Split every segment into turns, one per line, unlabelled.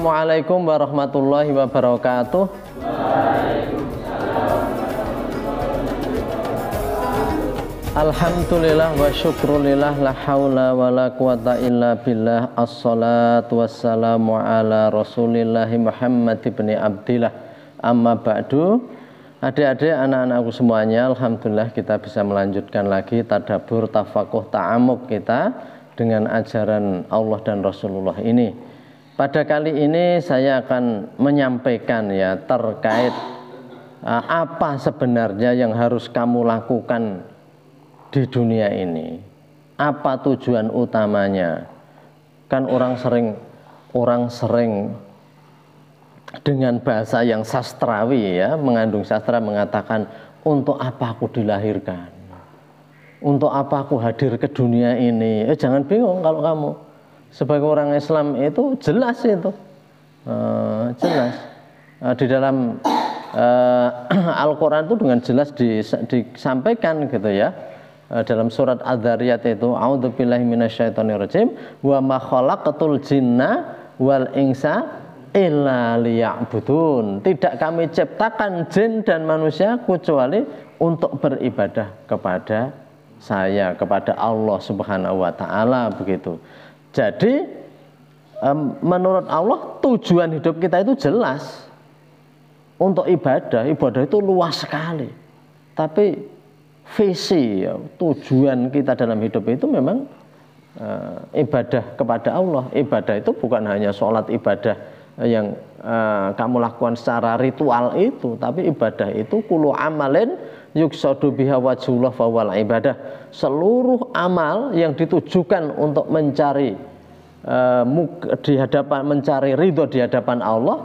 Assalamualaikum warahmatullahi wabarakatuh. Alhamdulillah wa syukrulillah, la haula wa la quwata illa billah. Assalatu wassalamu ala rasulillahi Muhammad ibn Abdillah. Amma ba'du. Adik-adik, anak-anakku semuanya, alhamdulillah kita bisa melanjutkan lagi tadabbur, tafakuh, ta'amuk kita dengan ajaran Allah dan Rasulullah ini. Pada kali ini saya akan menyampaikan ya terkait apa sebenarnya yang harus kamu lakukan di dunia ini. Apa tujuan utamanya? Kan orang sering dengan bahasa yang sastrawi ya, mengandung sastra mengatakan, untuk apa aku dilahirkan? Untuk apa aku hadir ke dunia ini? Jangan bingung kalau kamu sebagai orang Islam itu jelas itu, jelas di dalam Al-Quran itu dengan jelas disampaikan gitu ya. Dalam surat Adz-Dzariyat itu, a'udzubillahi minasyaitonirrajim, wa ma khalaqatul jinna wal insa illa liya'budun. Tidak kami ciptakan jin dan manusia kecuali untuk beribadah kepada saya, kepada Allah Subhanahu wa taala, begitu. Jadi menurut Allah tujuan hidup kita itu jelas untuk ibadah. Ibadah itu luas sekali. Tapi visi ya, tujuan kita dalam hidup itu memang ibadah kepada Allah. Ibadah itu bukan hanya sholat ibadah yang kamu lakukan secara ritual itu, tapi ibadah itu kullu amalin yuqsadu biha wajhullah fa wal ibadah. Seluruh amal yang ditujukan untuk mencari mencari ridho di hadapan Allah,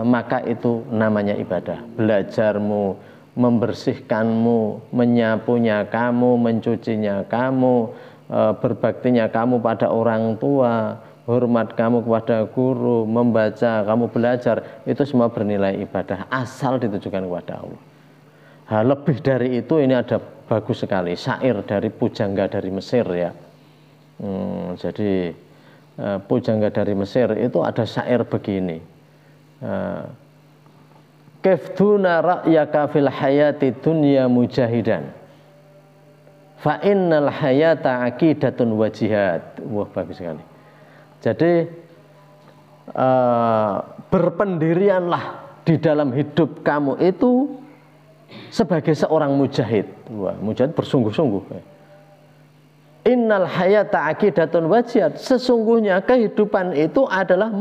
maka itu namanya ibadah. Belajarmu, membersihkanmu, menyapunya kamu, mencucinya kamu, berbaktinya kamu pada orang tua, hormat kamu kepada guru, membaca, kamu belajar, itu semua bernilai ibadah asal ditujukan kepada Allah. Lebih dari itu, ini ada bagus sekali syair dari pujangga dari Mesir ya. Jadi pujangga dari Mesir itu ada syair begini, kifduna ra'yaka fil hayati dunya mujahidan fa innal hayata aqidatun wa jihad. Wah, bagus sekali. Jadi berpendirianlah di dalam hidup kamu itu sebagai seorang mujahid. Wah, mujahid bersungguh-sungguh. Innal hayata aqidatun wa jihad. Sesungguhnya kehidupan itu adalah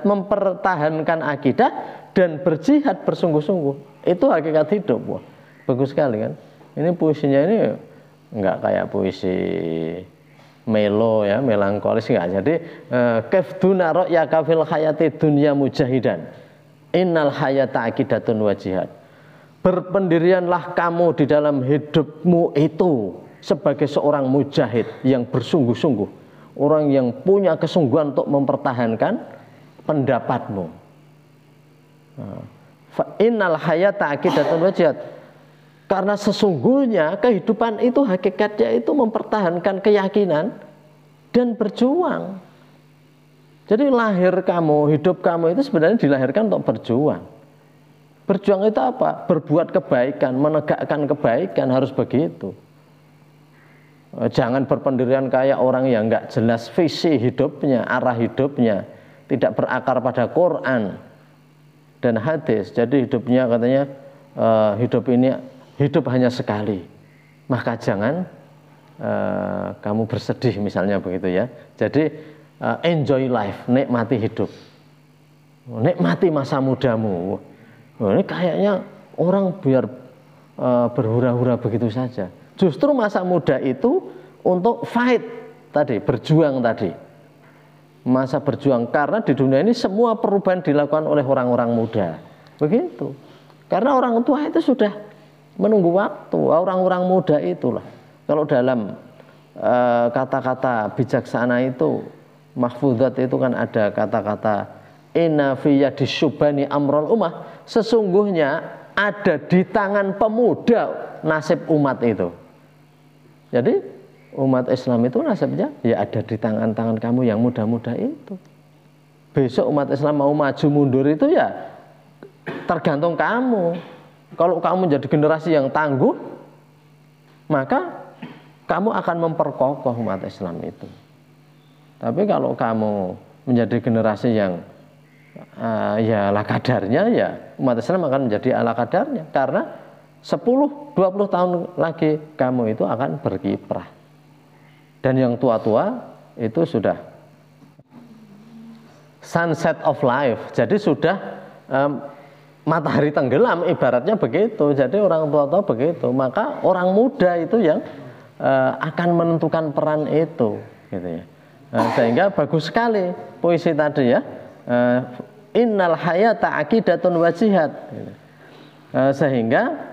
mempertahankan akidah dan berjihad bersungguh-sungguh. Itu hakikat hidup. Wah, bagus sekali kan. Ini puisinya ini enggak kayak puisi melo ya, melankolis enggak. Jadi kifduna ra'yaka fil hayati dunya mujahidan innal hayata aqidatun wa jihad. Berpendirianlah kamu di dalam hidupmu itu sebagai seorang mujahid yang bersungguh-sungguh, orang yang punya kesungguhan untuk mempertahankan pendapatmu. Fa innal hayata aqidatun wa jihad. Karena sesungguhnya kehidupan itu hakikatnya itu mempertahankan keyakinan dan berjuang. Jadi lahir kamu, hidup kamu itu sebenarnya dilahirkan untuk berjuang. Berjuang itu apa? Berbuat kebaikan, menegakkan kebaikan, harus begitu. Jangan berpendirian kayak orang yang enggak jelas visi hidupnya, arah hidupnya, tidak berakar pada Quran dan hadis. Jadi hidupnya katanya hidup hanya sekali, maka jangan kamu bersedih misalnya begitu ya. Jadi enjoy life, nikmati hidup, nikmati masa mudamu. Ini kayaknya orang biar berhura-hura begitu saja. Justru masa muda itu untuk fight tadi, berjuang tadi. Masa berjuang, karena di dunia ini semua perubahan dilakukan oleh orang-orang muda. Begitu. Karena orang tua itu sudah menunggu waktu, orang-orang muda itulah. Kalau dalam kata-kata bijaksana itu, mahfudzat itu kan ada kata-kata inna fi yadi syubani amrul ummah. Sesungguhnya ada di tangan pemuda nasib umat itu. Jadi umat Islam itu nasibnya ya ada di tangan-tangan kamu yang muda-muda itu. besok umat Islam mau maju mundur itu ya tergantung kamu. Kalau kamu menjadi generasi yang tangguh, maka kamu akan memperkokoh umat Islam itu. Tapi kalau kamu menjadi generasi yang ya ala kadarnya, ya umat Islam akan menjadi ala kadarnya. Karena 10-20 tahun lagi kamu itu akan berkiprah. Dan yang tua-tua itu sudah sunset of life. Jadi sudah matahari tenggelam, ibaratnya begitu. Jadi orang tua-tua begitu. Maka orang muda itu yang akan menentukan peran itu, gitu ya. Sehingga bagus sekali puisi tadi ya. Innal hayata aqidatun wa jihad. Sehingga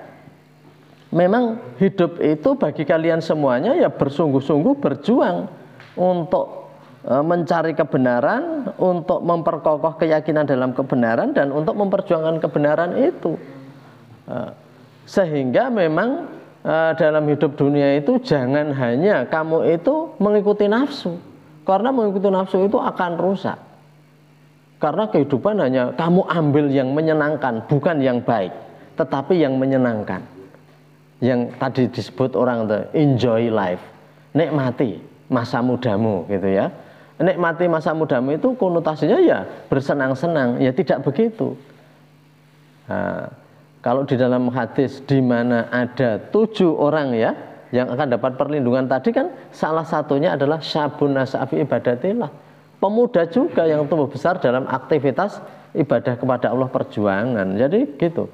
memang hidup itu bagi kalian semuanya ya bersungguh-sungguh berjuang untuk mencari kebenaran, untuk memperkokoh keyakinan dalam kebenaran, dan untuk memperjuangkan kebenaran itu. Sehingga memang dalam hidup dunia itu jangan hanya kamu itu mengikuti nafsu, karena mengikuti nafsu itu akan rusak. Karena kehidupan hanya kamu ambil yang menyenangkan, bukan yang baik, tetapi yang menyenangkan. Yang tadi disebut orang itu enjoy life, nikmati masa mudamu, gitu ya. Nikmati masa mudamu itu konotasinya ya bersenang-senang, ya tidak begitu. Nah, kalau di dalam hadis di mana ada 7 orang ya yang akan dapat perlindungan tadi kan salah satunya adalah syabun nasa'fi ibadatillah, pemuda juga yang tumbuh besar dalam aktivitas ibadah kepada Allah, perjuangan. Jadi gitu.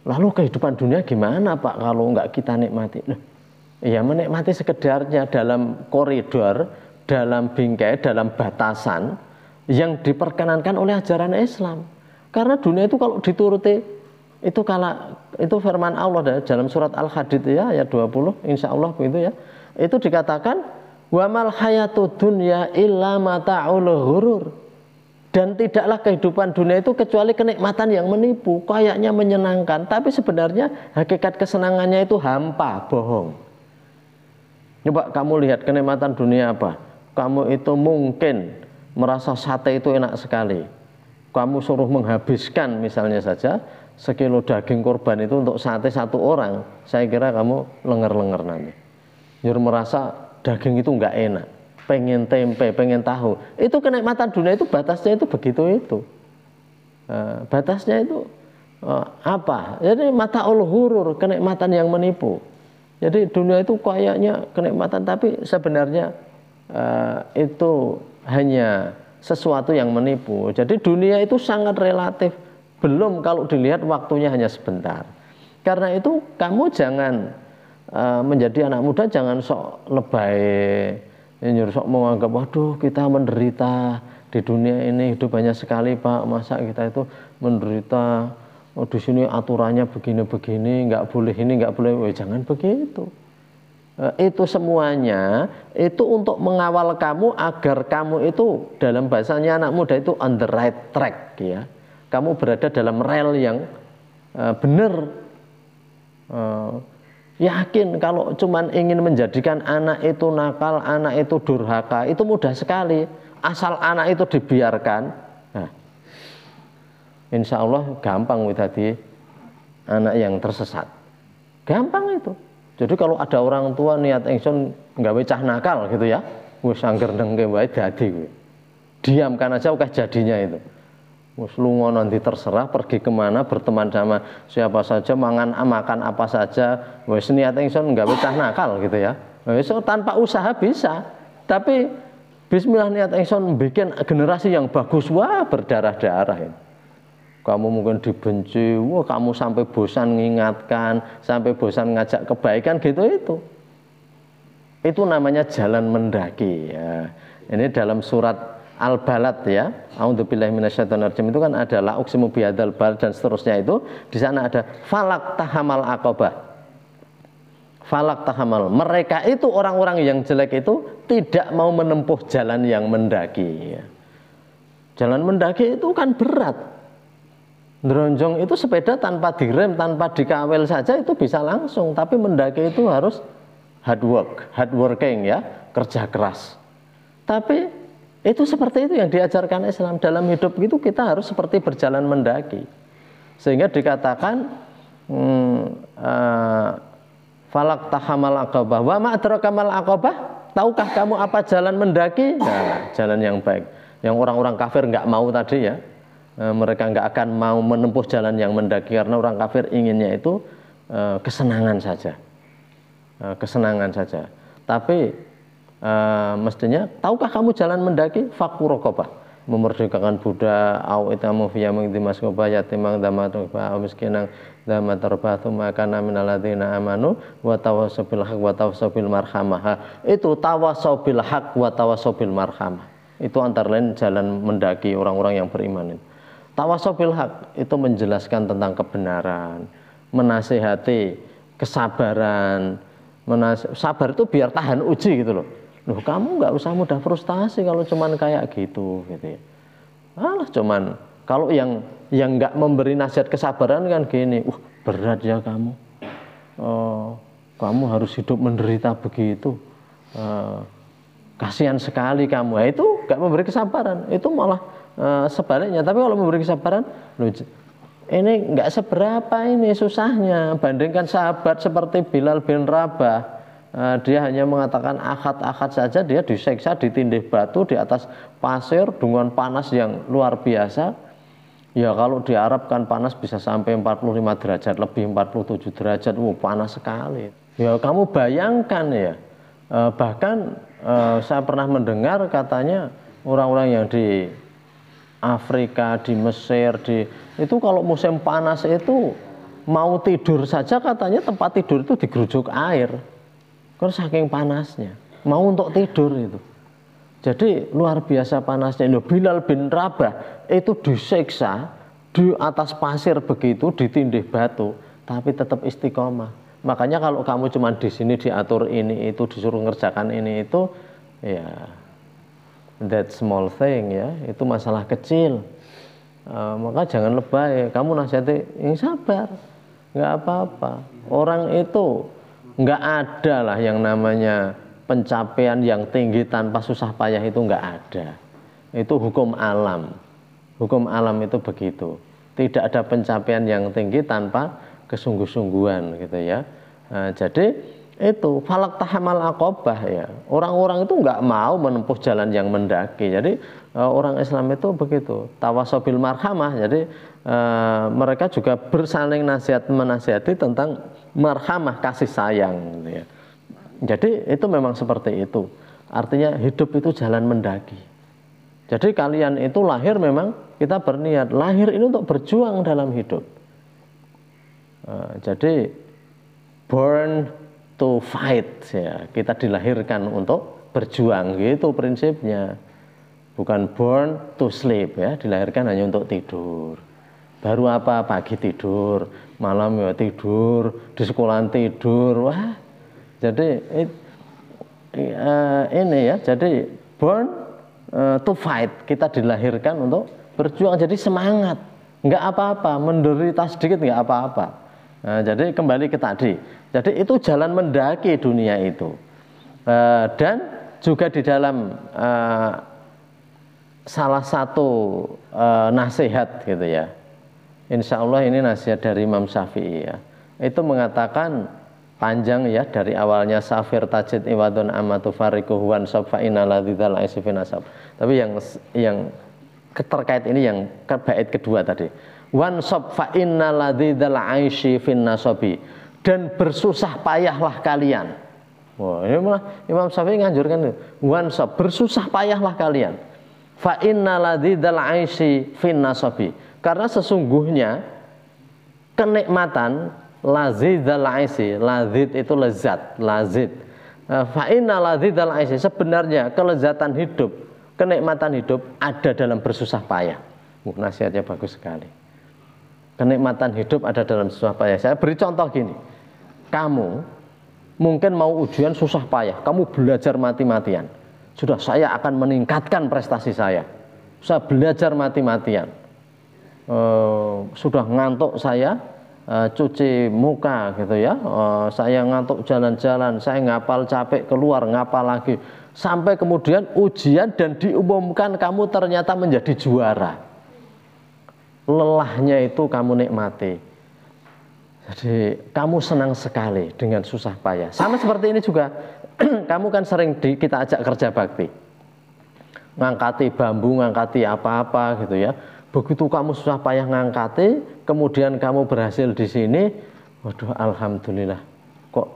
Lalu kehidupan dunia gimana Pak kalau nggak kita nikmati? Ya menikmati sekedarnya dalam koridor, dalam bingkai, dalam batasan yang diperkenankan oleh ajaran Islam. Karena dunia itu kalau dituruti itu firman Allah dalam surat Al-Hadid ya ayat 20, insya Allah begitu ya. Itu dikatakan wa mal hayatud dunya illa mata'ul ghurur. Dan tidaklah kehidupan dunia itu kecuali kenikmatan yang menipu, kayaknya menyenangkan, tapi sebenarnya hakikat kesenangannya itu hampa, bohong. Coba kamu lihat kenikmatan dunia apa? Kamu itu mungkin merasa sate itu enak sekali. Kamu suruh menghabiskan misalnya saja sekilo daging kurban itu untuk sate 1 orang, saya kira kamu lenger-lenger nanti. Jadi merasa daging itu enggak enak. Pengen tempe, pengen tahu. Itu kenikmatan dunia itu batasnya itu begitu itu. Batasnya itu apa? Jadi mata'ul ghurur, kenikmatan yang menipu. Jadi dunia itu kayaknya kenikmatan, tapi sebenarnya itu hanya sesuatu yang menipu. Jadi dunia itu sangat relatif. Belum kalau dilihat waktunya hanya sebentar. Karena itu kamu jangan menjadi anak muda jangan sok lebay. Yang sok menganggap waduh kita menderita di dunia ini, hidup banyak sekali Pak, masa kita itu menderita, di sini aturannya begini-begini, nggak boleh ini, nggak boleh, jangan begitu. Itu semuanya itu untuk mengawal kamu agar kamu itu dalam bahasanya anak muda itu on the right track ya. Kamu berada dalam rel yang benar. Yakin kalau cuman ingin menjadikan anak itu nakal, anak itu durhaka, itu mudah sekali. Asal anak itu dibiarkan, nah, insya Allah gampang tadi anak yang tersesat. Gampang itu. Jadi kalau ada orang tua niat ingsun nggawe cah nakal gitu ya, wis angger nengke wae dadi. Diamkan aja ukah jadinya itu. Wis lunga nanti terserah pergi kemana, berteman sama siapa saja, makan apa saja, wis niat ingsun nggawe cah nakal gitu ya. Wis tanpa usaha bisa. Tapi bismillah niat ingsun bikin generasi yang bagus, wah berdarah-darah ini. Kamu mungkin dibenci, wah kamu sampai bosan mengingatkan, sampai bosan ngajak kebaikan gitu itu. Itu namanya jalan mendaki ya. Ini dalam surat Al-Balad ya, a'udzubillahi minasyaitonirrajim itu kan ada la uqsimu bihadzal balad dan seterusnya itu. Di sana ada falak tahamal aqabah. Falak tahamal. Mereka itu orang-orang yang jelek itu tidak mau menempuh jalan yang mendaki ya. Jalan mendaki itu kan berat. Ndronjong itu sepeda tanpa direm, tanpa dikawel saja itu bisa langsung, tapi mendaki itu harus hard working ya, kerja keras. Tapi Itu seperti itu yang diajarkan Islam. Dalam hidup itu kita harus seperti berjalan mendaki. Sehingga dikatakan falak tahamal aqabah wa ma adraka mal aqabah. Tahukah kamu apa jalan mendaki? Nah, jalan yang baik. Yang orang-orang kafir nggak mau tadi ya. Mereka nggak akan mau menempuh jalan yang mendaki karena orang kafir inginnya itu kesenangan saja. Kesenangan saja. Tapi mestinya tahukah kamu jalan mendaki? Fakku raqabah, memerdekakan budak, au itamu fi yamin dimasqaba yatimang damatu fa miskinang damatarbatu makana minal ladzina amanu wa tawassaw bil haq wa tawassaw bil marhamah. Itu tawassaw bil haq wa tawassaw bil marhamah. Itu antara lain jalan mendaki orang-orang yang beriman itu. Tawassaw bil haq itu menjelaskan tentang kebenaran, menasihati kesabaran. Sabar itu biar tahan uji gitu loh. Loh, kamu nggak usah mudah frustasi kalau cuman kayak gitu ya. Alah cuman kalau yang nggak memberi nasihat kesabaran kan gini, berat ya kamu. Kamu harus hidup menderita begitu. Kasihan sekali kamu. Nah, itu nggak memberi kesabaran. Itu malah sebaliknya. Tapi kalau memberi kesabaran, loh, ini nggak seberapa ini susahnya. Bandingkan sahabat seperti Bilal bin Rabah, dia hanya mengatakan akad saja, dia diseksa, ditindih batu di atas pasir dengan panas yang luar biasa. Ya kalau di Arab kan panas bisa sampai 45 derajat lebih, 47 derajat, panas sekali. Ya kamu bayangkan ya, bahkan saya pernah mendengar katanya orang-orang yang di Afrika, di Mesir, itu kalau musim panas itu mau tidur saja katanya tempat tidur itu digerujuk air, kan saking panasnya, mau untuk tidur itu. Jadi luar biasa panasnya. Bilal bin Rabah itu disiksa di atas pasir begitu, ditindih batu, tapi tetap istiqomah. Makanya kalau kamu cuma di sini diatur ini itu, disuruh ngerjakan ini itu, ya that small thing ya, itu masalah kecil. Maka jangan lebay, kamu nasihati yang sabar, nggak apa-apa. Orang itu nggak ada lah yang namanya pencapaian yang tinggi tanpa susah payah, itu nggak ada. Itu hukum alam. Hukum alam itu begitu. Tidak ada pencapaian yang tinggi tanpa kesungguh-sungguhan gitu ya. Jadi itu falak tahamal aqabah ya. Orang-orang itu nggak mau menempuh jalan yang mendaki. Jadi orang Islam itu begitu. Tawassaw bil marhamah. Jadi mereka juga bersaling menasihati tentang marhamah, kasih sayang gitu ya. Jadi itu memang seperti itu. Artinya hidup itu jalan mendaki. Jadi kalian itu lahir memang kita berniat lahir ini untuk berjuang dalam hidup. Jadi born to fight ya, kita dilahirkan untuk berjuang gitu prinsipnya. Bukan born to sleep ya, dilahirkan hanya untuk tidur. Baru apa? Pagi tidur, malam ya tidur, di sekolah tidur. Wah. Jadi ini ya, jadi born to fight, kita dilahirkan untuk berjuang, jadi semangat. Enggak apa-apa, menderita sedikit enggak apa-apa. Nah, jadi kembali ke tadi. Jadi itu jalan mendaki dunia itu. Dan juga di dalam salah satu nasihat gitu ya. Insya Allah ini nasihat dari Imam Syafi'i ya. Itu mengatakan panjang ya, dari awalnya safir tajid iwadun amatu fariquhu wan sab fa inna ladzal aisifin asab. Tapi yang terkait ini yang bait kedua tadi. Wan sab fa inna ladzal aisifin nasabi. Dan bersusah payahlah kalian. Wah, ini malah Imam Syafi'i nganjurkan wan sab, bersusah payahlah kalian. Fa inna ladzal aisifin nasabi. Karena sesungguhnya kenikmatan lazidzal aisi, lazid itu lezat, lazid. Fa inna lazidzal aisi, sebenarnya kelezatan hidup, kenikmatan hidup ada dalam bersusah payah. Nasihatnya bagus sekali. Kenikmatan hidup ada dalam susah payah. Saya beri contoh gini. Kamu mungkin mau ujian susah payah, kamu belajar mati-matian. Sudah, saya akan meningkatkan prestasi saya. Saya belajar mati-matian. Sudah ngantuk saya, cuci muka gitu ya, saya ngantuk jalan-jalan, saya ngapal capek keluar, ngapal lagi, sampai kemudian ujian dan diumumkan kamu ternyata menjadi juara. Lelahnya itu kamu nikmati. Jadi kamu senang sekali dengan susah payah. Sama seperti ini juga, kamu kan sering kita ajak kerja bakti, ngangkati bambu, ngangkati apa-apa gitu ya. Begitu kamu susah payah ngangkati, kemudian kamu berhasil di sini, waduh alhamdulillah, kok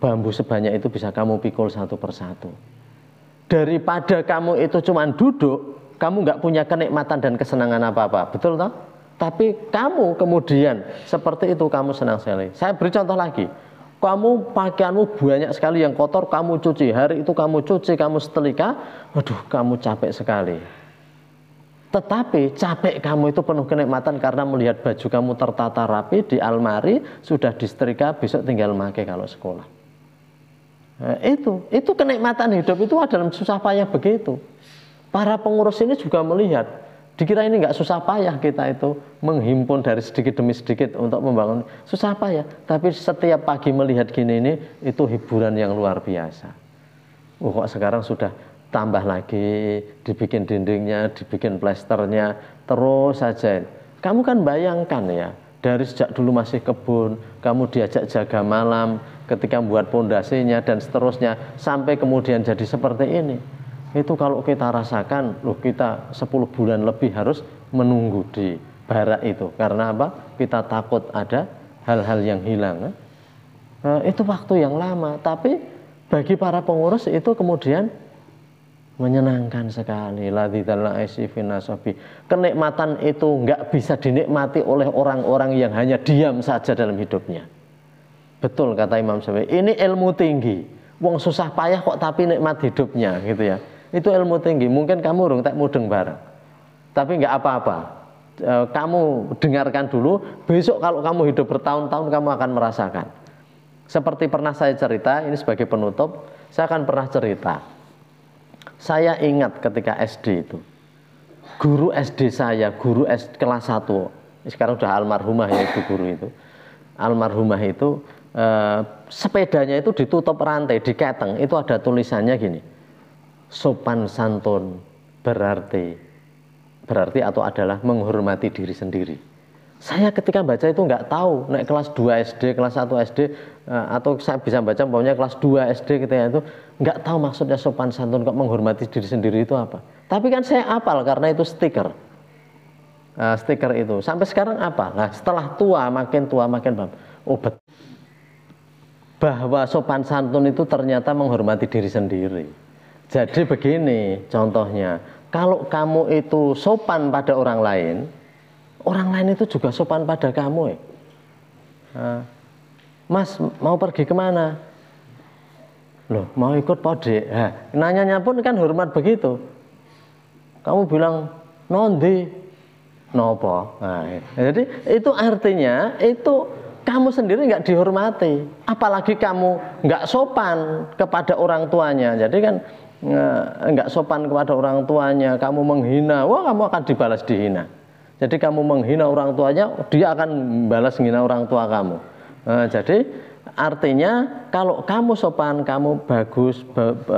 bambu sebanyak itu bisa kamu pikul satu persatu. Daripada kamu itu cuma duduk, kamu nggak punya kenikmatan dan kesenangan apa-apa, betul toh? Tapi kamu kemudian seperti itu kamu senang sekali. Saya beri contoh lagi, kamu pakaianmu banyak sekali yang kotor, kamu cuci, hari itu kamu cuci, kamu setrika, waduh kamu capek sekali. Tetapi capek kamu itu penuh kenikmatan karena melihat baju kamu tertata rapi di almari, sudah disetrika, besok tinggal pakai kalau sekolah. Nah, itu kenikmatan hidup itu dalam susah payah begitu. Para pengurus ini juga melihat, dikira ini nggak susah payah kita itu menghimpun dari sedikit demi sedikit untuk membangun, susah payah. Tapi setiap pagi melihat gini ini, itu hiburan yang luar biasa. Kok sekarang sudah tambah lagi, dibikin dindingnya, dibikin plesternya, terus saja. Kamu kan bayangkan ya, dari sejak dulu masih kebun, kamu diajak jaga malam, ketika membuat pondasinya dan seterusnya, sampai kemudian jadi seperti ini. Itu kalau kita rasakan, loh kita 10 bulan lebih harus menunggu di barak itu. Karena apa? Kita takut ada hal-hal yang hilang. Nah, itu waktu yang lama, tapi bagi para pengurus itu kemudian menyenangkan sekali. Kenikmatan itu nggak bisa dinikmati oleh orang-orang yang hanya diam saja dalam hidupnya. Betul kata Imam Syafi'i, ini ilmu tinggi. Wong susah payah kok tapi nikmat hidupnya gitu ya. Itu ilmu tinggi. Mungkin kamu urung tak mudeng bareng, tapi nggak apa-apa. Kamu dengarkan dulu. Besok kalau kamu hidup bertahun-tahun kamu akan merasakan. Seperti pernah saya cerita, ini sebagai penutup, saya akan pernah cerita. Saya ingat ketika SD itu, guru SD saya, guru SD kelas 1, sekarang sudah almarhumah ya ibu guru itu. Almarhumah itu sepedanya itu ditutup rantai, diketeng, itu ada tulisannya gini, sopan santun berarti atau adalah menghormati diri sendiri. Saya ketika baca itu nggak tahu, naik kelas 2 SD, kelas 1 SD, atau saya bisa baca pokoknya kelas 2 SD ketika itu, nggak tahu maksudnya sopan santun kok menghormati diri sendiri itu apa. Tapi kan saya hafal karena itu stiker. Stiker itu, sampai sekarang apa? Nah setelah tua makin paham. Oh betul. Bahwa sopan santun itu ternyata menghormati diri sendiri. Jadi begini contohnya, kalau kamu itu sopan pada orang lain itu juga sopan pada kamu. Mas mau pergi kemana? Loh mau ikut Pode. Nanyanya pun kan hormat begitu. Kamu bilang nondi, nopo. Jadi itu artinya itu kamu sendiri nggak dihormati. Apalagi kamu nggak sopan kepada orang tuanya. Jadi kan nggak sopan kepada orang tuanya, kamu menghina, wah kamu akan dibalas dihina. Jadi kamu menghina orang tuanya, dia akan balas menghina orang tua kamu. Jadi artinya kalau kamu sopan, kamu bagus,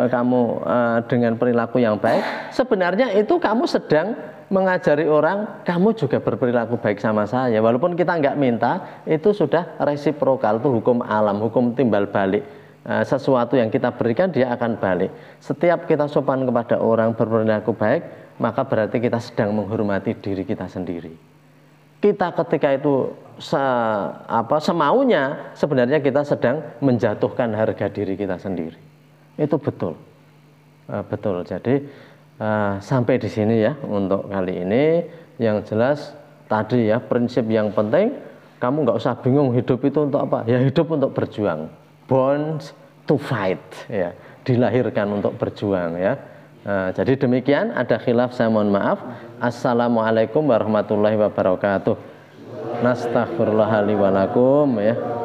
kamu dengan perilaku yang baik, sebenarnya itu kamu sedang mengajari orang, kamu juga berperilaku baik sama saya. Walaupun kita nggak minta, itu sudah resiprokal, itu hukum alam, hukum timbal balik. Sesuatu yang kita berikan dia akan balik. Setiap kita sopan kepada orang, berperilaku baik, maka berarti kita sedang menghormati diri kita sendiri. Kita ketika itu semaunya, sebenarnya kita sedang menjatuhkan harga diri kita sendiri. Itu betul. Betul. Jadi sampai di sini ya untuk kali ini. Yang jelas tadi ya, prinsip yang penting, kamu nggak usah bingung hidup itu untuk apa. Ya hidup untuk berjuang. Born to fight, ya, dilahirkan untuk berjuang ya. Jadi demikian, ada khilaf saya mohon maaf. Assalamualaikum warahmatullahi wabarakatuh. Nastaghfirullah li wa lakum ya.